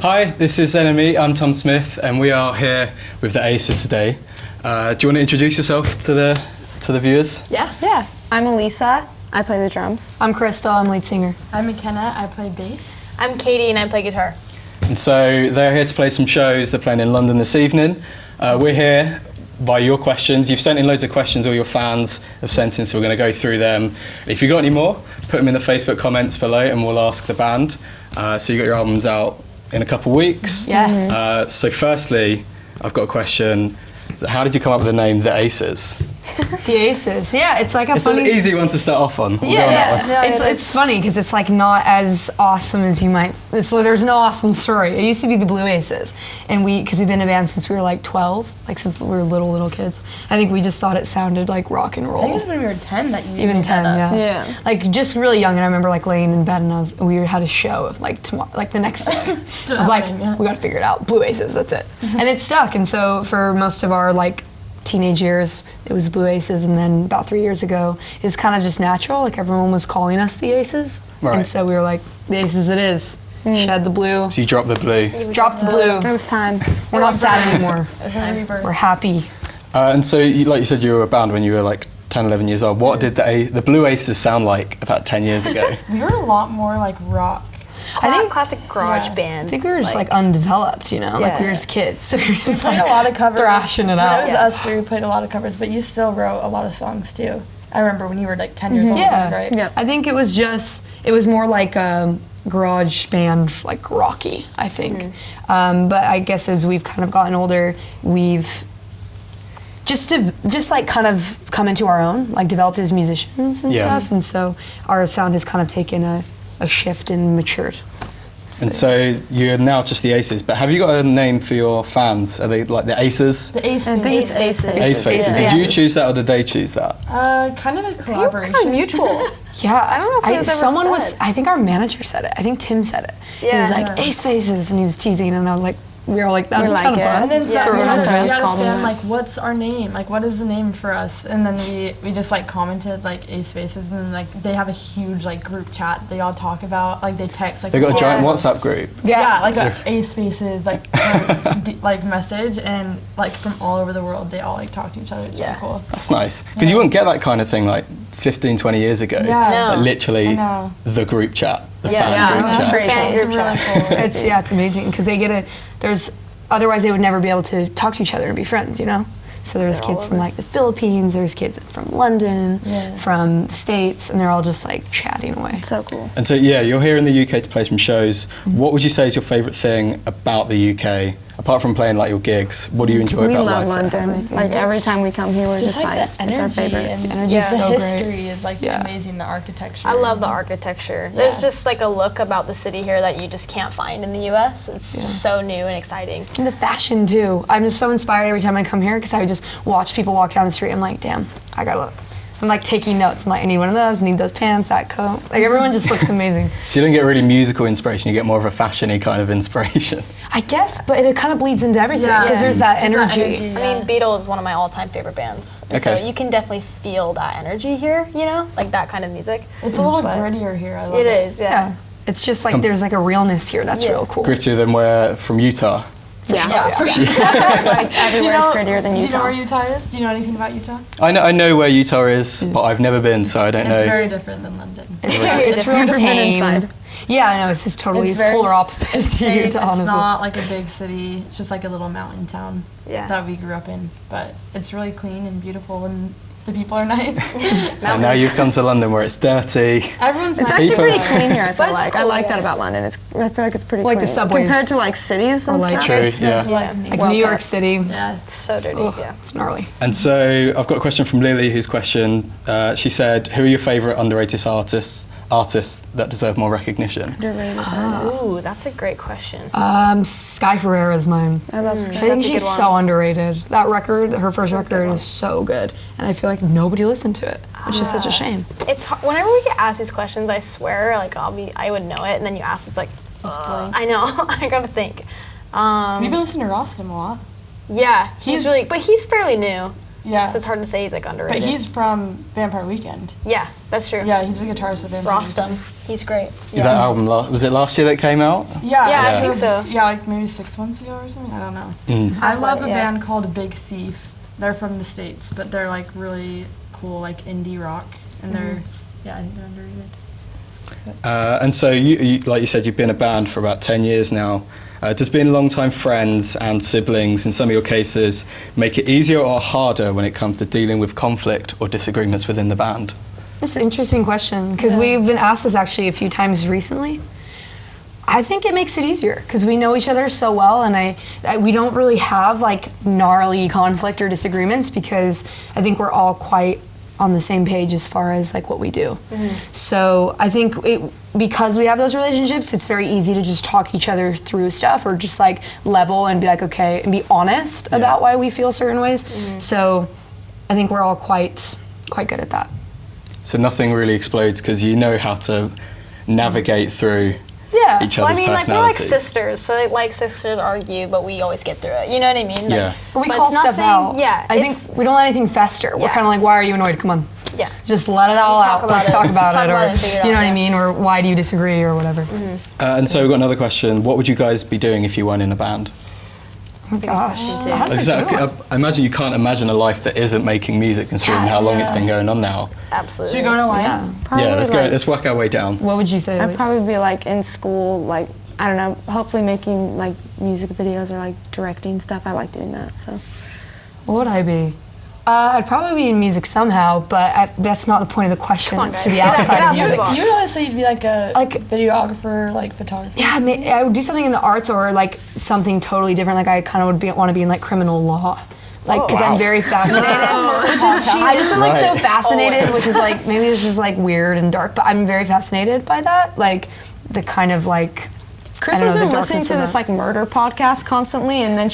Hi, this is NME. I'm Tom Smith, and we are here with the Aces today. Do you want to introduce yourself to the viewers? Yeah. I'm Elisa. I play the drums. I'm Crystal. I'm lead singer. I'm McKenna. I play bass. I'm Katie, and I play guitar. And so they're here to play some shows. They're playing in London this evening. We're here by your questions. You've sent in loads of questions, all your fans have sent in, so we're going to go through them. If you've got any more, put them in the Facebook comments below and we'll ask the band. So you got your albums out in a couple weeks. Yes. So firstly, I've got a question. How did you come up with the name The Aces? The Aces. Yeah, it's like It's funny... an easy one to start off on. We'll go on that one. It's funny because it's like not as awesome as you might. There's no awesome story. It used to be the Blue Aces, and because we've been in a band since we were like 12, like since we were little kids. I think we just thought it sounded like rock and roll. I think it was when we were 10 that you even 10, Yeah. Like just really young, and I remember like laying in bed and we had a show like tomorrow, like the next day. I was like, we got to figure it out. Blue Aces, that's it, and it stuck. And so for most of our like teenage years, it was Blue Aces, and then about 3 years ago, it was kind of just natural. Like everyone was calling us the Aces, and so we were like, the Aces it is. Shed the blue. So you dropped the blue. Drop the blue. It was time. We're not sad anymore. We're happy. And so, like you said, you were a band when you were like 10, 11 years old. What did the Blue Aces sound like about 10 years ago? We were a lot more like rock. I think classic garage band. I think we were just like undeveloped, you know, like we were just kids. So we were just Played a lot of covers. thrashing it out. It was us three who played a lot of covers, but you still wrote a lot of songs too. I remember when you were like 10 years old, right? Yeah. I think it was more like garage band, like rocky, I think. But I guess as we've kind of gotten older, we've just like kind of come into our own, like developed as musicians and stuff. And so our sound has kind of taken a shift and matured. And so you're now just the Aces, but have you got a name for your fans? Are they like the Aces? The Aces. I think it's Aces. Ace Faces. Did you choose that or did they choose that? Kind of a collaboration. Kind of mutual. Yeah, I don't know if it was ever someone said. I think our manager said it. I think Tim said it. He was like, Ace Faces, and he was teasing, and I was like, we were like, that'd be kind of fun. And then Yeah, we had friends a called them fan, that. like, what's our name? Like, what is the name for us? And then we just like commented like Ace Faces, and then like they have a huge like group chat they all talk about, like they text like. They got a giant WhatsApp group. Yeah, like a Ace Faces like like message, and like from all over the world they all like talk to each other. It's so cool. That's nice. Because you wouldn't get that kind of thing like 15, 20 years ago. Yeah. Like, literally the group chat, the fan group That's chat. crazy. It's really cool. It's amazing because otherwise they would never be able to talk to each other and be friends, you know? So there's kids from like the Philippines, there's kids from London, from the States, and they're all just like chatting away. So cool. And so, you're here in the UK to play some shows. What would you say is your favourite thing about the UK? Apart from playing like your gigs, what do you enjoy We about love life? London. Like every time we come here, we're just like, the it's our energy favorite. and The energy is the so great. history is like amazing. The architecture. I love the architecture. There's just like a look about the city here that you just can't find in the U.S. It's just so new and exciting. And the fashion too. I'm just so inspired every time I come here because I would just watch people walk down the street. I'm like, damn, I gotta look. I'm like taking notes. I'm like, I need one of those, I need those pants, that coat. Like everyone just looks amazing. So you don't get really musical inspiration, you get more of a fashion-y kind of inspiration. I guess, but it kind of bleeds into everything because there's that energy. I mean, Beatles is one of my all-time favorite bands. And so you can definitely feel that energy here, you know? Like that kind of music. It's a little grittier here. I love It is, yeah. It's just like there's like a realness here that's real cool. Grittier than we're from Utah. Yeah, for sure. like everywhere's grittier than Do you know Utah. where Utah is? Do you know anything about Utah? I know where Utah is, but I've never been, so I don't know. It's very different than London. It's real tame. inside. Yeah, I know. It's just totally very polar opposite to safe. Utah, honestly. It's not like a big city. It's just like a little mountain town that we grew up in. But it's really clean and beautiful, and the people are nice. And now you've come to London where it's dirty. Everyone's It's nice. actually People- pretty clean here, I feel But it's like. I cool, like that about London. I feel like it's pretty Like clean. the subways. Compared to like cities and like stuff. True, it's yeah. Like well New York kept. City. Yeah. It's so dirty, Ugh, it's gnarly. And so I've got a question from Lily, whose question, she said, who are your favourite underrated artists that deserve more recognition? Ooh, that's a great question. Sky Ferreira is mine. I love I Sky. think a she's good so underrated. That record, her first record, is so good, and I feel like nobody listened to it, which is such a shame. It's whenever we get asked these questions, I swear, like I would know it, and then you ask, it's like, I know, I gotta think. We've been listening to Rostam a lot. Yeah, he's fairly new. Yeah. So it's hard to say he's like But underrated. he's from Vampire Weekend. Yeah, that's true. Yeah, he's a guitarist of Vampire Rostam. He's great. That album, was it last year that came out? Weekend. Yeah, Yeah, I it think was- so. Yeah, like maybe 6 months ago or something. I don't know. I love a band called Big Thief. They're from the States, but they're like really cool, like indie rock, and they're I think they're underrated. And so, you, like you said, you've been a band for about 10 years now. Does being longtime friends and siblings, in some of your cases, make it easier or harder when it comes to dealing with conflict or disagreements within the band? That's an interesting question, because we've been asked this actually a few times recently. I think it makes it easier because we know each other so well, and we don't really have like gnarly conflict or disagreements because I think we're all quite on the same page as far as like what we do. So I think because we have those relationships, it's very easy to just talk each other through stuff or just like level and be like, okay, and be honest about why we feel certain ways. So I think we're all quite good at that. So nothing really explodes because you know how to navigate through each Well, I other's mean, like, we're like personalities. sisters, so like sisters argue, but we always get through it. You know what I mean? Like, Yeah. But we but call it's stuff nothing- out. Yeah, I think we don't let anything fester. We're Yeah. kind of like, why are you annoyed? Come on. Yeah. Just let it all Talk out. about Let's it. talk about Talk it. about Or, it and figure it you know out, what I yeah. mean? Or why do you disagree or whatever. And so we've got another question. What would you guys be doing if you weren't in a band? Oh my gosh. That's Is a that- good one. I imagine you can't imagine a life that isn't making music considering how long it's been going on now. Absolutely. Should we go in a line? Yeah. Probably Yeah, let's go. like, Let's work our way down. What would you say, I'd Elise? probably be like in school, like, I don't know, hopefully making like music videos or like directing stuff. I like doing that, so. What would I be? I'd probably be in music somehow, but that's not the point of the question. Come on, It's to guys. be Get out- outside get of outside the music. box. You would honestly you'd be like a videographer, like photographer. Yeah, I would do something in the arts or like something totally different. Like I kind of would want to be in like criminal law, like because I'm very fascinated. Which is I just am like so Right. fascinated, which is like maybe this is like weird and dark, but I'm very fascinated by that. Like the kind of like. Chris I don't has know, been the listening darkness to of this that. like murder podcast constantly, and then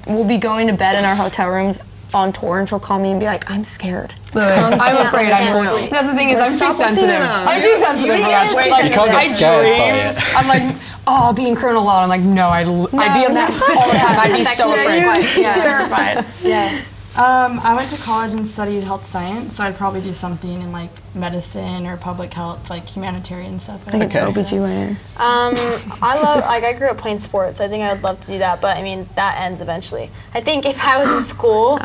we'll be going to bed in our hotel rooms on tour, and she'll call me and be like, "I'm scared." I'm afraid I can't won't. sleep. That's the thing is I'm too Stop listening to sensitive. them. I'm too sensitive for that. Wait, Like, You can't get I scared by dream. it. I'm like, oh, being criminal law. I'm like, no, I'd be a mess all the time. I'd be so afraid. Terrified. Yeah. I went to college and studied health science, so I'd probably do something in like medicine or public health, like humanitarian stuff. I think Okay. OBGYN. I grew up playing sports. I think I would love to do that, but I mean that ends eventually. I think if I was in school,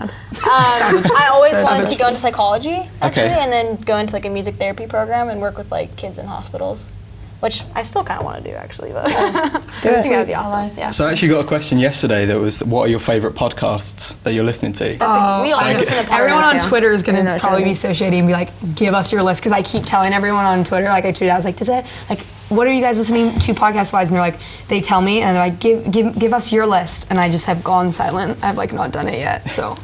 I always wanted to go into psychology actually, Okay. and then go into like a music therapy program and work with like kids in hospitals, which I still kind of want to do actually. But I think that would be awesome. Yeah. So I actually got a question yesterday that was, what are your favourite podcasts that you're listening to? We all listen to Everyone on Yeah. Twitter is I know gonna what probably you be mean. so shady and be like, give us your list, because I keep telling everyone on Twitter, like I tweeted, I was like, what are you guys listening to podcast wise? And they're like, they tell me, and they're like, give us your list, and I just have gone silent. I've like not done it yet. So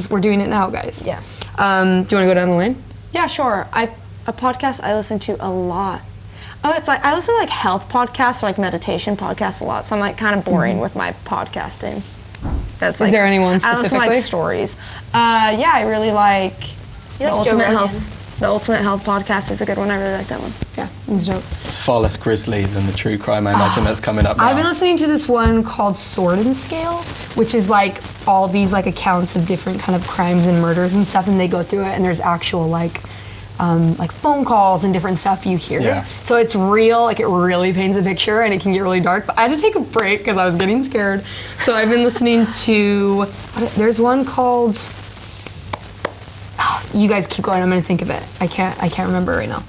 we're doing it now, guys. Yeah. Do you want to go down the lane? Yeah, sure. A podcast I listen to a lot. Oh, it's like I listen to like health podcasts or like meditation podcasts a lot. So I'm like kind of boring with my podcasting. That's Is there anyone I listen to specifically? like stories. Yeah, I really like You the like Joe Ultimate Rogan? Health. The Ultimate Health podcast is a good one. I really like that one. Yeah, it's dope. It's far less grisly than the true crime I imagine that's coming up now. I've been listening to this one called Sword and Scale, which is like all these like accounts of different kind of crimes and murders and stuff, and they go through it, and there's actual like phone calls and different stuff you hear. Yeah. So it's real, like it really paints a picture, and it can get really dark. But I had to take a break because I was getting scared. So I've been listening to. There's one called. You guys keep going. I'm gonna think of it. I can't remember right now.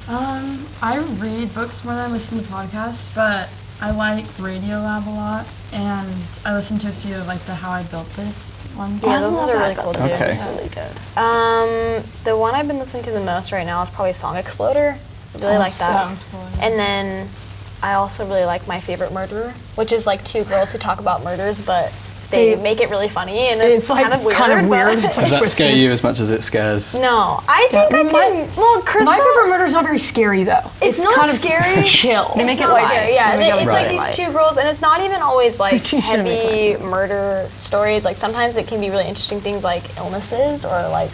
I read books more than I listen to podcasts, but I like Radiolab a lot, and I listen to a few of like the How I Built This ones. Yeah, those are really cool too. Okay. Really good. The one I've been listening to the most right now is probably Song Exploder. I really like that. Sounds cool. Yeah. And then I also really like My Favorite Murderer, which is like two girls who talk about murders, but they make it really funny, and it's like kind of weird. It's Does like that twisted. scare you as much as it scares? No, I think I can. Well, Chris, My Favorite Murder is not very scary though. It's not kind of scary. chill. They make it's it not light. scary. Yeah, They make it it's light. like these two girls, and it's not even always like You shouldn't make heavy murder stories. Like sometimes it can be really interesting things, like illnesses or like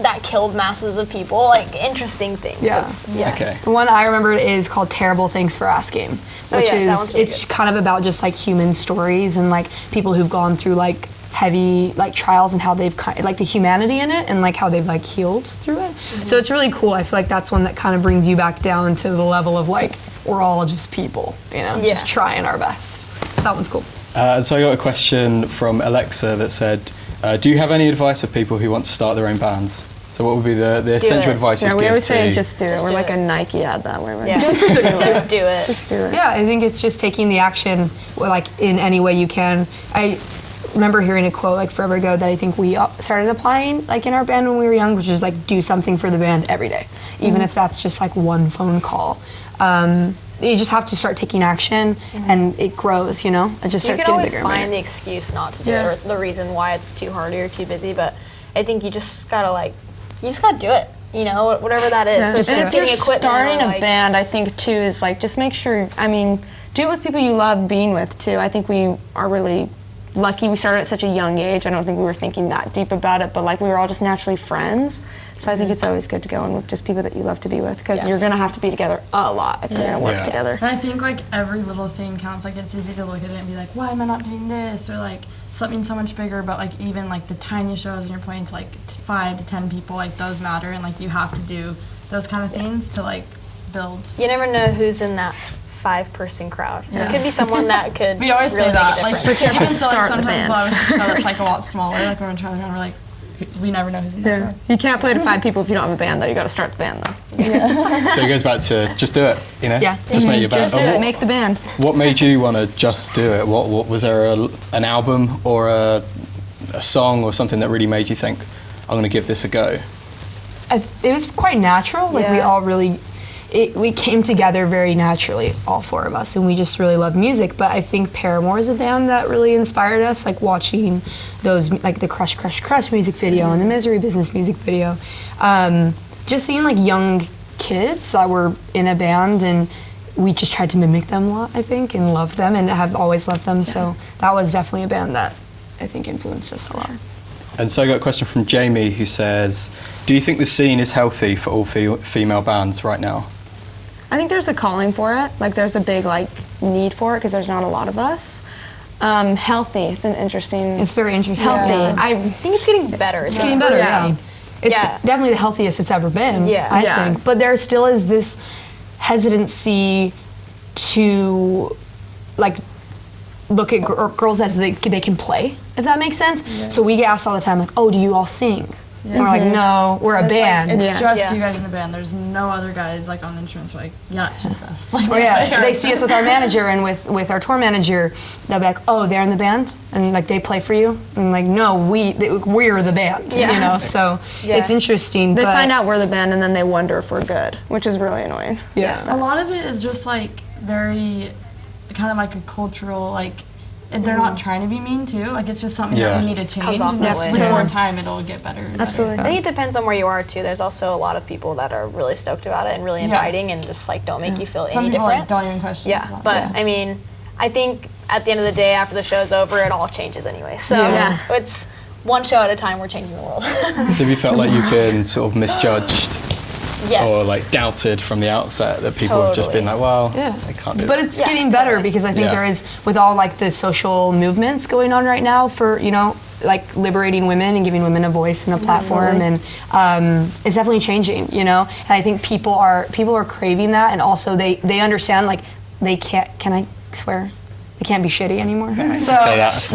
that killed masses of people, like interesting things. Yeah. Yeah. Okay. The one I remember is called Terrible Thanks for Asking, which yeah, that is one's really it's good. kind of about just like human stories and like people who've gone through like heavy like trials and how they've like the humanity in it and like how they've like healed through it. So it's really cool. I feel like that's one that kind of brings you back down to the level of like we're all just people, just trying our best. So that one's cool. So I got a question from Alexa that said, do you have any advice for people who want to start their own bands? So what would be the essential advice you'd give to... we always say just do it. We're like a Nike ad that way. Just do it. Just do it. Yeah, I think it's just taking the action like in any way you can. I remember hearing a quote like forever ago that I think we started applying like in our band when we were young, which is like do something for the band every day, even if that's just like one phone call. You just have to start taking action, and it grows. It just starts getting bigger. You can always find the excuse not to do it, or the reason why it's too hard or you're too busy. But I think you just gotta do it. Whatever that is. And if you're starting a band, I think too is like just make sure. Do it with people you love being with too. I think we are really lucky. We started at such a young age. I don't think we were thinking that deep about it, but like we were all just naturally friends. So I think it's always good to go in with just people that you love to be with, because you're gonna have to be together a lot if you're gonna work together. And I think like every little thing counts. Like it's easy to look at it and be like, why am I not doing this? Or like something so much bigger. But like even like the tiny shows and you're playing to like 5 to 10 people, like those matter, and like you have to do those kind of things to like build. You never know who's in that 5-person crowd. It could be someone that could. We always really say that. Make a Like, difference. even so, like, sometimes a lot of shows that's like a lot smaller. Like when we're trying to we're like, we never know who's in there. You can't play to 5 people if you don't have a band, though. You got to start the band, though. So it goes back to just do it, Yeah. Just make your band. Just do it. Make the band. What made you want to just do it? What was there an album or a song or something that really made you think, I'm going to give this a go? It was quite natural. Like we all really, we came together very naturally, all 4 of us, and we just really love music. But I think Paramore is a band that really inspired us, like watching those, like the Crush Crush Crush music video and the Misery Business music video. Just seeing like young kids that were in a band, and we just tried to mimic them a lot, I think, and loved them and have always loved them. So that was definitely a band that I think influenced us a lot. And so I got a question from Jamie who says, do you think the scene is healthy for all female bands right now? I think there's a calling for it. Like there's a big like need for it because there's not a lot of us. Healthy. It's an interesting. It's very interesting. Healthy. Yeah. I think it's getting better. It's getting better. Yeah. It's definitely the healthiest it's ever been. I think. But there still is this hesitancy to like look at girls as they can play, if that makes sense. So we get asked all the time, like, oh, do you all sing? And we're like, no, we're a band. Like, it's just you guys in the band. There's no other guys like on instruments. We're like, it's just us. Like, they see us with our manager and with our tour manager. They'll be like, oh, they're in the band, and like they play for you. And like, no, we're the band. So it's interesting. They find out we're the band, and then they wonder if we're good, which is really annoying. A lot of it is just like very kind of like a cultural like. And they're not trying to be mean too. Like it's just something that we need to change. And with more time, it'll get better. And Absolutely. I think it depends on where you are too. There's also a lot of people that are really stoked about it and really inviting and just like don't make you feel Some any people different. Like, don't even question. I mean, I think at the end of the day, after the show's over, it all changes anyway. So it's one show at a time. We're changing the world. So have you felt like you've been sort of misjudged? Yes. Or like doubted from the outset that people have just been like, well, they can't do But that. it's getting better because I think there is, with all like the social movements going on right now for, like liberating women and giving women a voice and a platform, and it's definitely changing, And I think people are craving that, and also they understand like they can't, can I swear? They can't be shitty anymore. So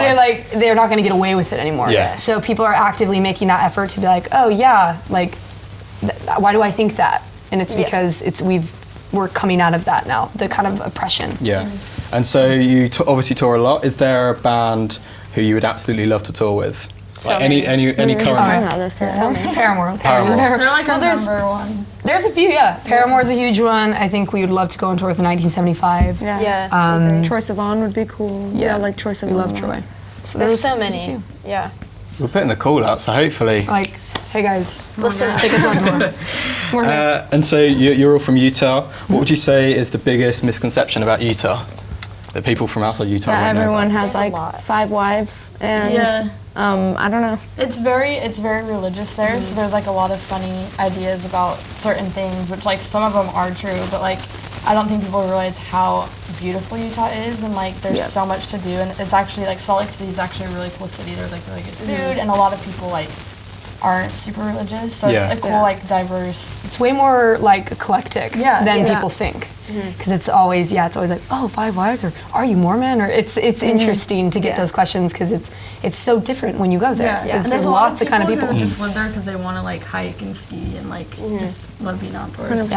they're not going to get away with it anymore. So people are actively making that effort to be like, oh yeah, like, why do I think that? And it's because we're coming out of that now, the kind of oppression. Yeah. And so you obviously tour a lot. Is there a band who you would absolutely love to tour with? Like any current? Paramore. They're like our number one. There's a few, Paramore's a huge one. I think we would love to go on tour with 1975. Troye Sivan would be cool. Yeah, like Troye Sivan. We love Troy. So there's so many. Yeah. We're putting the call out, so hopefully. Like, hey guys, listen, take us on tour. And so you're all from Utah. What would you say is the biggest misconception about Utah that people from outside Utah that won't know everyone about? has like 5 wives and I don't know. It's very religious there, so there's like a lot of funny ideas about certain things, which like some of them are true, but like I don't think people realize how beautiful Utah is, and like there's so much to do, and it's actually like Salt Lake City is actually a really cool city. There's like really good food, and a lot of people like aren't super religious, so it's a cool like diverse. It's way more like eclectic than people think, because it's always like, oh, 5 wives, or are you Mormon, or it's interesting to get those questions because it's so different when you go there. And There's lots of kind of people who just live there because they want to like hike and ski and like just love being outdoors.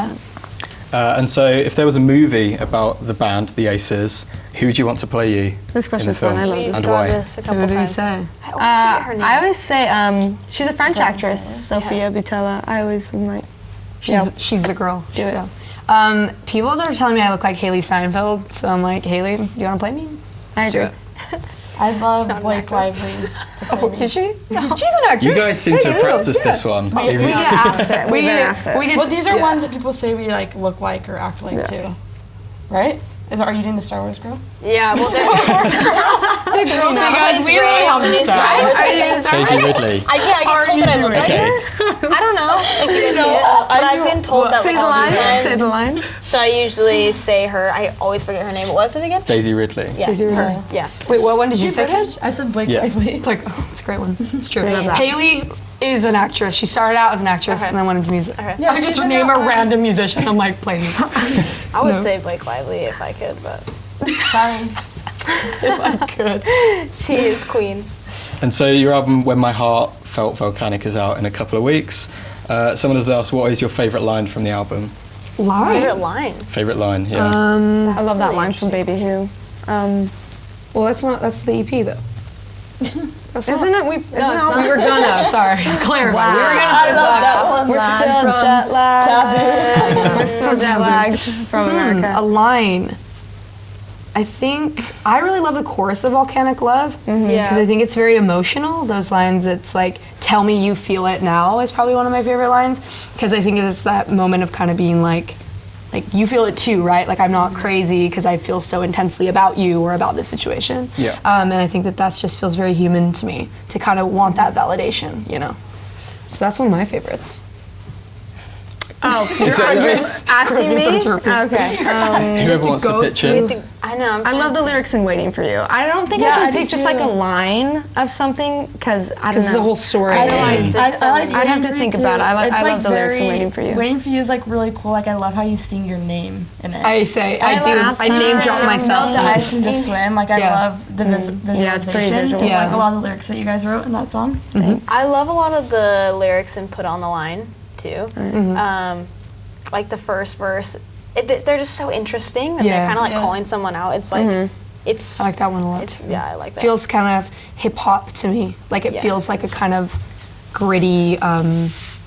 And so, if there was a movie about the band, the Aces, who would you want to play you? This question's fun. I love We've And got why? this a couple Who do you times. say? I always forget her name. I always say she's a French actress, Sophia Boutella. I always am like, She's the girl. Do it. So, people are telling me I look like Haley Steinfeld, so I'm like, Haley, you want to play me? I agree. I love Blake Lively to play me. Is she? She's an actress. You guys seem to have practiced this one. We get asked it. We get asked it. Well, these are ones that people say we like look like or act like too, right? Are you doing the Star Wars girl? Yeah, well, the girls guys, we really have the new Star Wars. Daisy Ridley. I get told that I look like her. I don't know if you guys see it, but I've been told that like all the times. Say the line. So I usually say her. I always forget her name. What was it again? Daisy Ridley. Yeah, Daisy Ridley. her. Yeah. Wait, what one did you say, Ken? I said Blake Yeah. Lively. It's like, oh, it's a great one. It's true. love that. Haley is an actress. She started out as an actress and then went into music. Okay. Yeah, I just name a random musician. I'm like, play me. I would say Blake Lively if I could, but Sorry. If I could. she is queen. And so, your album "When My Heart Felt Volcanic" is out in a couple of weeks. Someone has asked, what is your favourite line from the album? Favorite line. Favourite line, yeah. I love that really line from Baby Who. Well, that's the EP though. Isn't it? We We were gonna, sorry, clarify. We were gonna put this We're still jet lagged. We're still jet lagged from America. a line. I think I really love the chorus of Volcanic Love because I think it's very emotional. Those lines, it's like, tell me you feel it now is probably one of my favorite lines because I think it's that moment of kind of being like you feel it too, right? Like I'm not crazy because I feel so intensely about you or about this situation. Yeah. And I think that just feels very human to me to kind of want that validation, you know? So that's one of my favorites. Oh, you're asking me? Okay. Whoever wants to pitch in. I know. I love the lyrics in "Waiting for You." I don't think I can pick just like a line of something because I don't know. This is a whole story. I like I'd have to think about it. I love the lyrics in "Waiting for You." Waiting for You is like really cool. Like I love how you sing your name in it. I name drop myself. The ice and just swim. Like I love the visualization. Yeah, it's pretty visual. Yeah. Like a lot of the lyrics that you guys wrote in that song. I love a lot of the lyrics in "Put on the Line" too. Like the first verse, they're just so interesting. And they're kind of like calling someone out. It's like it's. I like that one a lot. I like that. Feels kind of hip hop to me. Like it feels like a kind of gritty.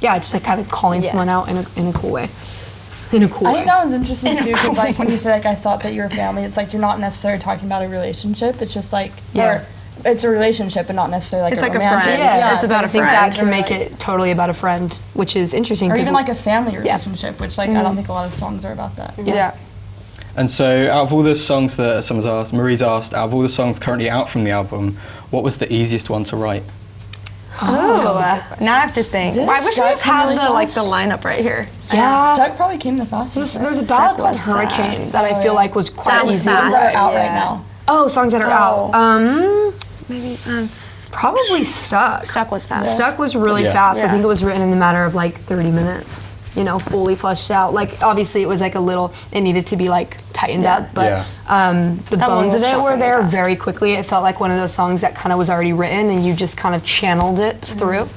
Just like kind of calling someone out in a cool way. In a cool way. I think that one's interesting too because like when you say like I thought that you were family, it's like you're not necessarily talking about a relationship. It's just like or it's a relationship and not necessarily like It's a like a romantic. friend. Yeah, It's about a I think friend. that can make it totally about a friend, which is interesting. Or 'cause even like a family relationship, which like I don't think a lot of songs are about that. Yeah. And so, out of all the songs that someone's asked, Marie's asked, out of all the songs currently out from the album, what was the easiest one to write? Now I have to think. I wish we just had the lineup right here. Yeah. Stuck probably came the fastest. There's a ballad called Hurricane that I feel like was quite easy. Songs that are out right now. Oh, songs that are out. Maybe Probably Stuck. Stuck was fast. Stuck was really fast. I think it was written in the matter of like 30 minutes. You know, fully fleshed out. Like obviously it was like a little. It needed to be like tightened up, but the bones of it were there very quickly. It felt like one of those songs that kind of was already written, and you just kind of channeled it through.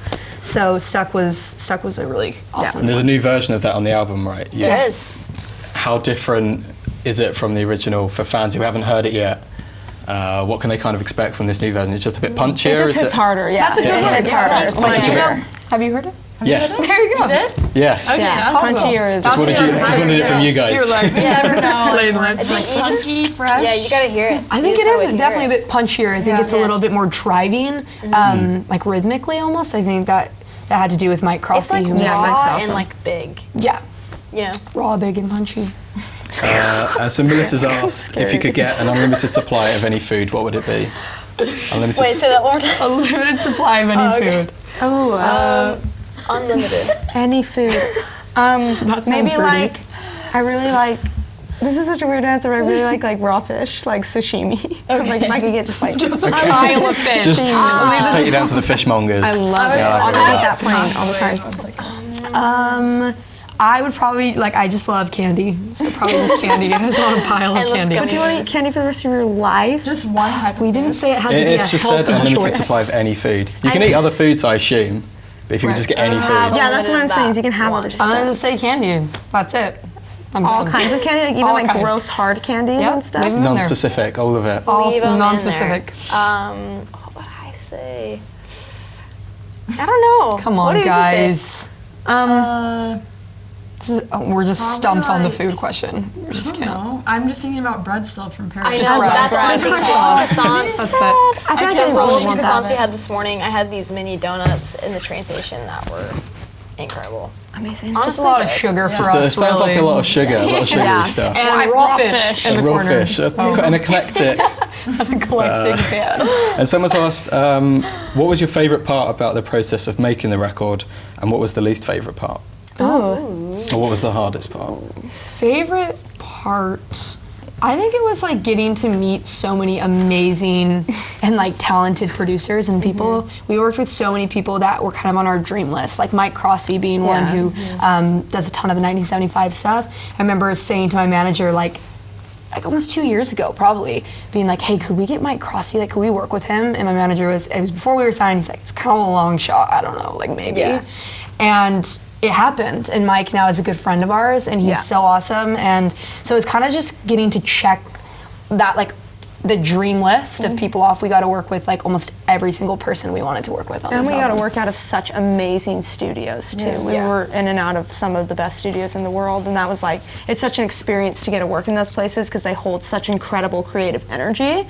So Stuck was a really awesome. And there's a new version of that on the album, right? Yes. How different is it from the original for fans who haven't heard it yet? What can they kind of expect from this new version? It's just a bit punchier. It just hits harder. Yeah, That's a good one. It's harder. It's punchier. Have you heard it? Yeah. There you go. Yeah. Punchier is. Just wanted it from you guys. You're like, You never know. I think you just fresh. Yeah, you gotta hear it. I think it is definitely a bit punchier. I think it's a little bit more driving, like rhythmically almost. I think that had to do with Mike It's Crossy. like who raw makes it. and like big. Yeah, You know. raw, big, and punchy. So Melissa's asked if you could get an unlimited supply of any food, what would it be? Unlimited. Wait, say that one more time. A limited supply of any food. Unlimited. Any food. Maybe pretty. like, I really like This is such a weird answer, but I really like raw fish, like sashimi. Like if I could get just like a pile of fish. Just take you down to the fishmongers. I love it. Yeah, I'll just eat that plain all the time. I would probably, I just love candy. So probably just candy. I just want a pile of candy. But do you want to eat candy for the rest of your life? Just one type of We didn't say it had to be a It's just said healthy unlimited choice. supply of any food. You can eat other foods, I assume, but if you could just get any food. Yeah, that's what I'm saying. Is you can have other I'm gonna stuff. just say candy. That's it. I'm All done. kinds of candy, like even All like kinds. gross hard candies Yep, and stuff. leave 'em in there. Non-specific, all of it. All Leave 'em in non-specific. What would I say? I don't know. Come What on, did you say? guys. We're just Probably stumped on the like- food question. We just can't. No, I'm just thinking about bread still from I Paris. know, bread. that's what I was Just thinking. croissants. Croissants. That's it. I feel like The they rolls really and want croissants we that. had this morning, I had these mini donuts in the train station that were incredible. Amazing. Just a lot of Honestly, sugar for So it us, sounds really. like a lot of sugar, a lot of sugary stuff. And raw fish in the Raw corner. fish, an eclectic. Eclectic band. And someone's asked, what was your favourite part about the process of making the record, and what was the least favourite part? Or what was the hardest part? Favorite part? I think it was getting to meet so many amazing and talented producers and people. We worked with so many people that were kind of on our dream list, like Mike Crossy being one who does a ton of the 1975 stuff. I remember saying to my manager almost 2 years ago, probably, being like, hey, could we get Mike Crossy? Could we work with him? And my manager it was before we were signed, he's like, it's kind of a long shot, I don't know, maybe. Yeah. And it happened, and Mike now is a good friend of ours, and he's so awesome, and so it's kind of just getting to check that, the dream list of people off. We got to work with almost every single person we wanted to work with on And this we got to album. work out of such amazing studios too. We were in and out of some of the best studios in the world, and that was it's such an experience to get to work in those places because they hold such incredible creative energy.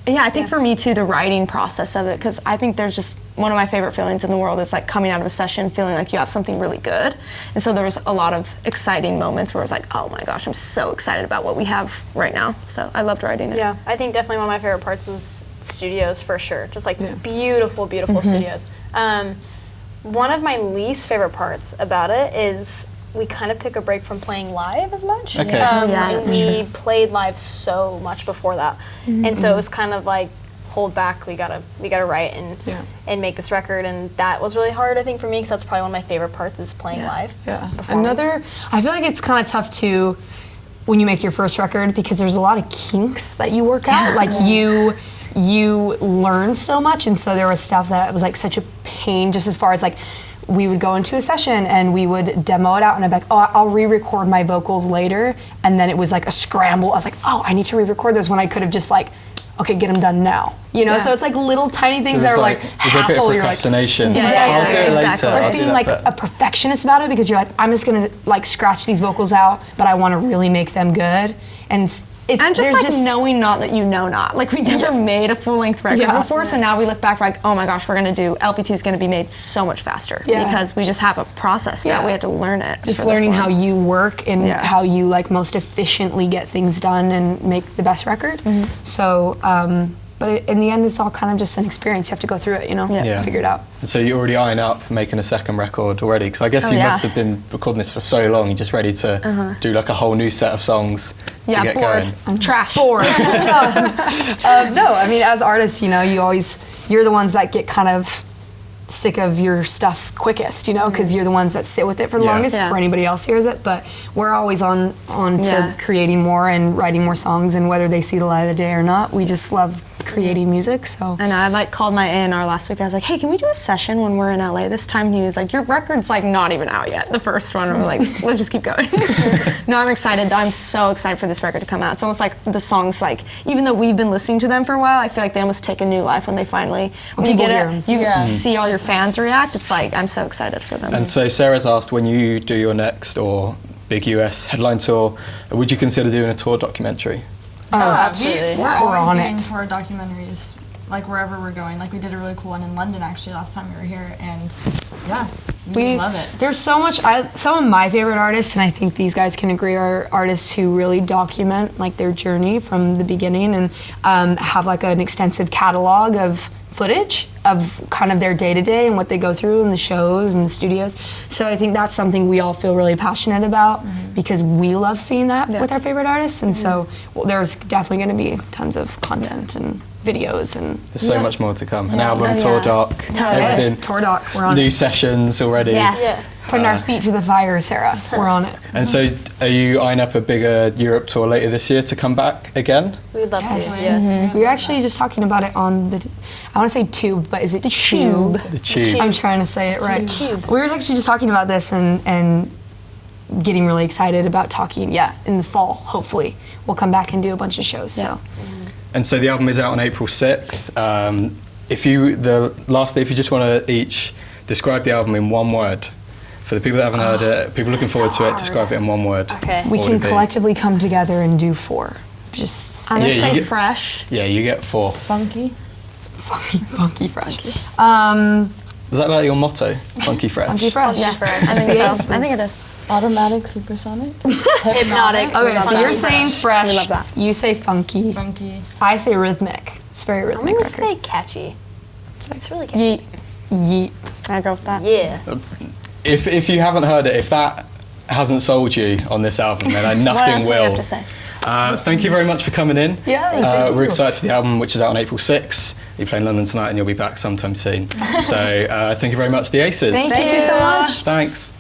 I think for me too, the writing process of it, because I think there's just one of my favorite feelings in the world is coming out of a session feeling like you have something really good. And so there was a lot of exciting moments where I was like, oh my gosh, I'm so excited about what we have right now. So I loved writing it. Yeah, I think definitely one of my favorite parts was studios for sure. Just beautiful, beautiful studios. One of my least favorite parts about it is we kind of took a break from playing live as much. Okay. And we played live so much before that. And so it was kind of hold back, we gotta write and make this record, and that was really hard, I think, for me, because that's probably one of my favorite parts is playing live. Yeah. performing. I feel like it's kind of tough too when you make your first record because there's a lot of kinks that you work out. You learn so much, and so there was stuff that was such a pain, just as far as we would go into a session and we would demo it out, and I'd be like, oh, I'll re-record my vocals later, and then it was a scramble. I was like, oh, I need to re-record those when I could have just okay, get them done now. So it's little tiny things that are there's a bit hassle. of You're procrastination. Yeah, I'll do it later. exactly. or I'll just do being that bit. a perfectionist about it because you're I'm just gonna scratch these vocals out, but I want to really make them good, and it's And there's just knowing not that you know not. We never made a full-length record before, so now we look back oh my gosh, we're going to do, LP2 is going to be made so much faster because we just have a process now. We have to learn it. just for this learning one. how you work and how you most efficiently get things done and make the best record. So but in the end, it's all kind of just an experience. You have to go through it, figure it out. And so you're already eyeing up making a second record already, because I guess you must have been recording this for so long. You're just ready to do a whole new set of songs to get bored. going. Trash. Bored. No, I mean, as artists, you're the ones that get kind of sick of your stuff quickest, because you're the ones that sit with it for the longest before anybody else hears it. But we're always on to creating more and writing more songs, and whether they see the light of the day or not, we just love creating music. So And I called my A&R last week. I was like, hey, can we do a session when we're in LA this time? And he was like, your record's not even out yet, the first one. And we're like, let's just keep going. No, I'm excited. I'm so excited for this record to come out. It's almost like the songs, even though we've been listening to them for a while, I feel like they almost take a new life when they finally, when you people get hear it, 'em. you see all your fans react. It's I'm so excited for them. And so Sarah's asked, when you do your next or big US headline tour, would you consider doing a tour documentary? oh, absolutely. We're We're always on doing it. tour documentaries, wherever we're going. We did a really cool one in London actually last time we were here, and we love it. There's so much. Some of my favorite artists, and I think these guys can agree, are artists who really document their journey from the beginning and have an extensive catalog of footage of kind of their day-to-day and what they go through in the shows and the studios. So I think that's something we all feel really passionate about because we love seeing that with our favorite artists. And so there's definitely going to be tons of content and videos and There's so much more to come. An album, tour doc, everything. tour doc. We're on New it. sessions already. Yes. Putting our feet to the fire, Sarah. We're on it. And so, are you eyeing up a bigger Europe tour later this year to come back again? We'd love Yes. to. Yes. We were actually just talking about it on the, I want to say tube, but is it tube? The Tube. I'm trying to say it right. Tube. We were actually just talking about this and getting really excited about talking, in the fall, hopefully. We'll come back and do a bunch of shows, so. And so the album is out on April 6th. If you just want to each describe the album in one word. For the people that haven't heard it, people looking forward to it, describe it in one word. Okay. We What can would it be? collectively come together and do 4. Just I'm say gonna Yeah, say you get- fresh. Yeah, you get 4. Funky. funky fresh. Is that like your motto? Funky Fresh? Funky fresh. Yes, I think so. Yes. I think it is. Automatic, supersonic. Hypnotic. Okay, so you're saying fresh. We love that. You say funky. Funky. I say rhythmic. It's very I'm rhythmic gonna record. say catchy. It's really catchy. Yeet. Yeet. I go with that. Yeah. If you haven't heard it, if that hasn't sold you on this album, then What nothing else do we will. have to say? Thank you very much for coming in. Yeah, thank you. We're excited for the album, which is out on April 6th. You play in London tonight, and you'll be back sometime soon. So thank you very much, the Aces. Thank you so much. Thanks.